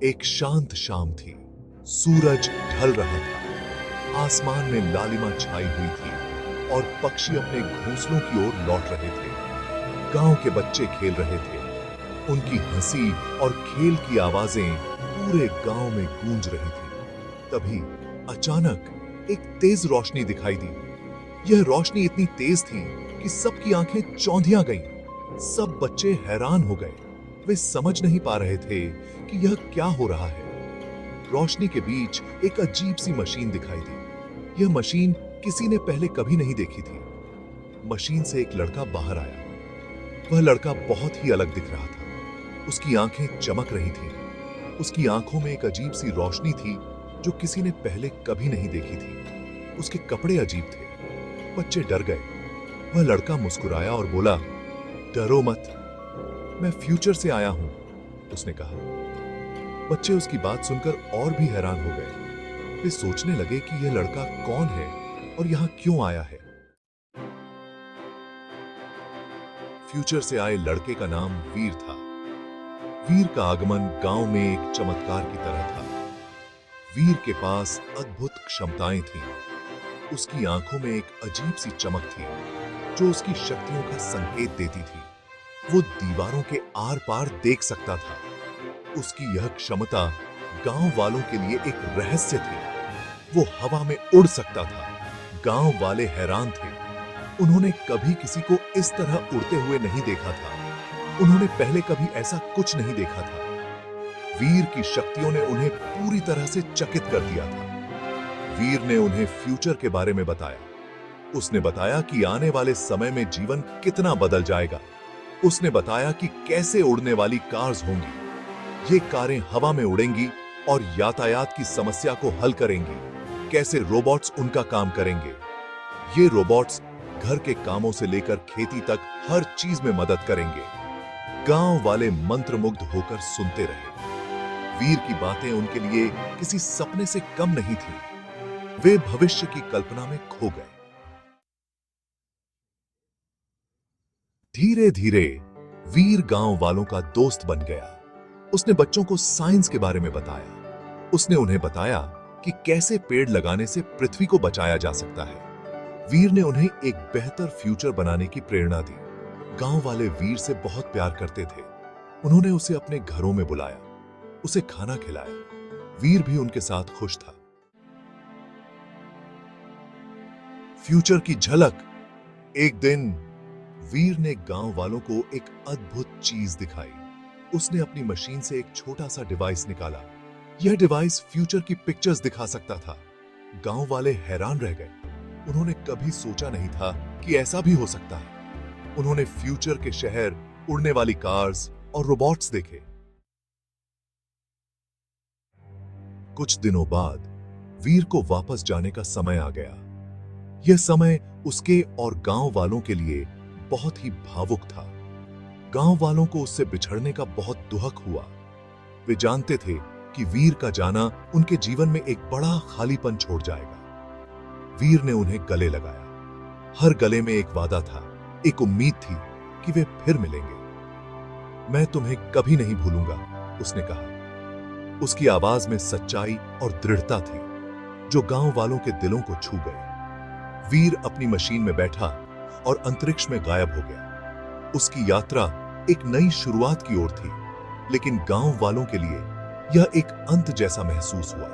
एक शांत शाम थी। सूरज ढल रहा था, आसमान में लालिमा छाई हुई थी और पक्षी अपने घोंसलों की ओर लौट रहे थे। गांव के बच्चे खेल रहे थे। उनकी हंसी और खेल की आवाजें पूरे गांव में गूंज रही थी। तभी अचानक एक तेज रोशनी दिखाई दी। यह रोशनी इतनी तेज थी कि सबकी आंखें चौंधिया गईं। सब बच्चे हैरान हो गए। वे समझ नहीं पा रहे थे कि यह क्या हो रहा है। रोशनी के बीच एक अजीब सी मशीन दिखाई दी। यह मशीन किसी ने पहले कभी नहीं देखी थी। मशीन से एक लड़का बाहर आया। वह लड़का बहुत ही अलग दिख रहा था। उसकी आंखें चमक रही थीं। उसकी आंखों में एक अजीब सी रोशनी थी जो किसी ने पहले कभी नहीं देखी थी। उसके कपड़े अजीब थे। बच्चे डर गए। वह लड़का मुस्कुराया और बोला, डरो मत, मैं फ्यूचर से आया हूं, उसने कहा। बच्चे उसकी बात सुनकर और भी हैरान हो गए। वे सोचने लगे कि यह लड़का कौन है और यहां क्यों आया है। फ्यूचर से आए लड़के का नाम वीर था। वीर का आगमन गांव में एक चमत्कार की तरह था। वीर के पास अद्भुत क्षमताएं थीं। उसकी आंखों में एक अजीब सी चमक थी जो उसकी शक्तियों का संकेत देती थी। वो दीवारों के आर पार देख सकता था। उसकी यह क्षमता गांव वालों के लिए एक रहस्य थी। वो हवा में उड़ सकता था। गांव वाले हैरान थे। उन्होंने कभी किसी को इस तरह उड़ते हुए नहीं देखा था। उन्होंने पहले कभी ऐसा कुछ नहीं देखा था। वीर की शक्तियों ने उन्हें पूरी तरह से चकित कर दिया था। वीर ने उन्हें फ्यूचर के बारे में बताया। उसने बताया कि आने वाले समय में जीवन कितना बदल जाएगा। उसने बताया कि कैसे उड़ने वाली कार्स होंगी। ये कारें हवा में उड़ेंगी और यातायात की समस्या को हल करेंगी। कैसे रोबोट्स उनका काम करेंगे। ये रोबोट्स घर के कामों से लेकर खेती तक हर चीज में मदद करेंगे। गांव वाले मंत्रमुग्ध होकर सुनते रहे। वीर की बातें उनके लिए किसी सपने से कम नहीं थी। वे भविष्य की कल्पना में खो गए। धीरे धीरे वीर गांव वालों का दोस्त बन गया। उसने बच्चों को साइंस के बारे में बताया। उसने उन्हें बताया कि कैसे पेड़ लगाने से पृथ्वी को बचाया जा सकता है। वीर ने उन्हें एक बेहतर फ्यूचर बनाने की प्रेरणा दी। गांव वाले वीर से बहुत प्यार करते थे। उन्होंने उसे अपने घरों में बुलाया, उसे खाना खिलाया। वीर भी उनके साथ खुश था। फ्यूचर की झलक। एक दिन वीर ने गांव वालों को एक अद्भुत चीज दिखाई। उसने अपनी मशीन से एक छोटा सा डिवाइस निकाला। यह डिवाइस फ्यूचर की पिक्चर्स दिखा सकता था। गांव वाले हैरान रह गए। उन्होंने कभी सोचा नहीं था कि ऐसा भी हो सकता है। उन्होंने फ्यूचर के शहर, उड़ने वाली कार्स और रोबोट्स देखे। कुछ दिनों बाद वीर को वापस जाने का समय आ गया। यह समय उसके और गांव वालों के लिए बहुत ही भावुक था। गांव वालों को उससे बिछड़ने का बहुत दुख हुआ। वे जानते थे कि वीर का जाना उनके जीवन में एक बड़ा खालीपन छोड़ जाएगा। वीर ने उन्हें गले लगाया। हर गले में एक वादा था, एक उम्मीद थी कि वे फिर मिलेंगे। मैं तुम्हें कभी नहीं भूलूंगा, उसने कहा। उसकी आवाज में सच्चाई और दृढ़ता थी जो गांव वालों के दिलों को छू गए। वीर अपनी मशीन में बैठा और अंतरिक्ष में गायब हो गया। उसकी यात्रा एक नई शुरुआत की ओर थी, लेकिन गांव वालों के लिए यह एक अंत जैसा महसूस हुआ।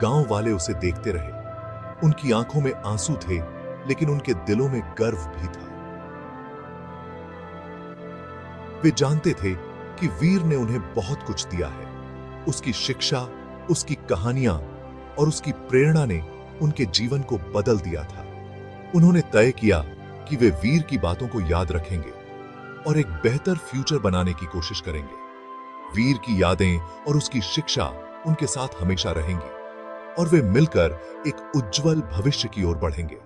गांव वाले उसे देखते रहे। उनकी आंखों में आंसू थे, लेकिन उनके दिलों में गर्व भी था। वे जानते थे कि वीर ने उन्हें बहुत कुछ दिया है। उसकी शिक्षा, उसकी कहानियां और उसकी प्रेरणा ने उनके जीवन को बदल दिया था। उन्होंने तय किया कि वे वीर की बातों को याद रखेंगे और एक बेहतर फ्यूचर बनाने की कोशिश करेंगे। वीर की यादें और उसकी शिक्षा उनके साथ हमेशा रहेंगी और वे मिलकर एक उज्जवल भविष्य की ओर बढ़ेंगे।